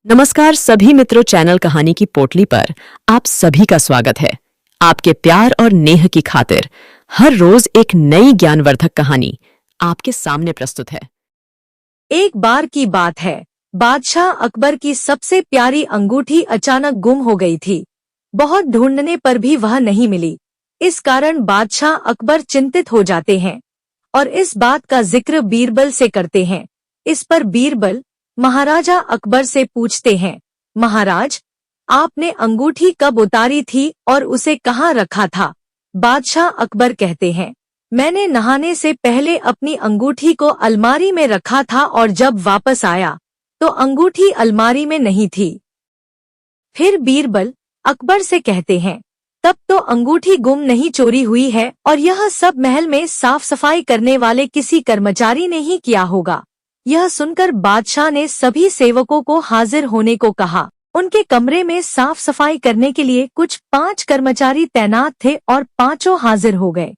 नमस्कार सभी मित्रों, चैनल कहानी की पोटली पर आप सभी का स्वागत है। आपके प्यार और नेह की खातिर हर रोज एक नई ज्ञानवर्धक कहानी आपके सामने प्रस्तुत है। एक बार की बात है, बादशाह अकबर की सबसे प्यारी अंगूठी अचानक गुम हो गई थी। बहुत ढूंढने पर भी वह नहीं मिली। इस कारण बादशाह अकबर चिंतित हो जाते हैं और इस बात का जिक्र बीरबल से करते हैं। इस पर बीरबल महाराजा अकबर से पूछते हैं, महाराज, आपने अंगूठी कब उतारी थी और उसे कहाँ रखा था? बादशाह अकबर कहते हैं, मैंने नहाने से पहले अपनी अंगूठी को अलमारी में रखा था और जब वापस आया तो अंगूठी अलमारी में नहीं थी। फिर बीरबल अकबर से कहते हैं, तब तो अंगूठी गुम नहीं चोरी हुई है और यह सब महल में साफ सफाई करने वाले किसी कर्मचारी ने ही किया होगा। यह सुनकर बादशाह ने सभी सेवकों को हाजिर होने को कहा। उनके कमरे में साफ सफाई करने के लिए कुछ 5 कर्मचारी तैनात थे और पांचों हाजिर हो गए।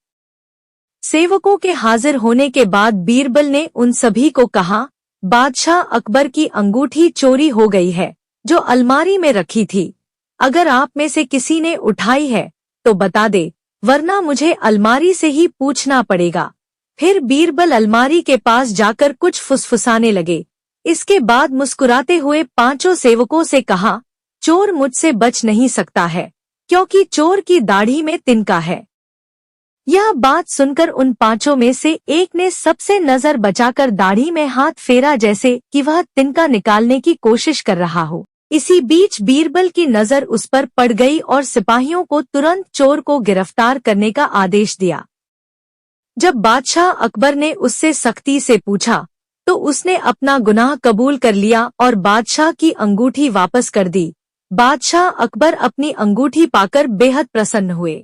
सेवकों के हाजिर होने के बाद बीरबल ने उन सभी को कहा, बादशाह अकबर की अंगूठी चोरी हो गई है जो अलमारी में रखी थी। अगर आप में से किसी ने उठाई है तो बता दे, वरना मुझे अलमारी से ही पूछना पड़ेगा। फिर बीरबल अलमारी के पास जाकर कुछ फुसफुसाने लगे। इसके बाद मुस्कुराते हुए पांचों सेवकों से कहा, चोर मुझसे बच नहीं सकता है, क्योंकि चोर की दाढ़ी में तिनका है। यह बात सुनकर उन पांचों में से एक ने सबसे नजर बचाकर दाढ़ी में हाथ फेरा, जैसे कि वह तिनका निकालने की कोशिश कर रहा हो। इसी बीच बीरबल की नजर उस पर पड़ गई और सिपाहियों को तुरंत चोर को गिरफ्तार करने का आदेश दिया। जब बादशाह अकबर ने उससे सख्ती से पूछा तो उसने अपना गुनाह कबूल कर लिया और बादशाह की अंगूठी वापस कर दी। बादशाह अकबर अपनी अंगूठी पाकर बेहद प्रसन्न हुए।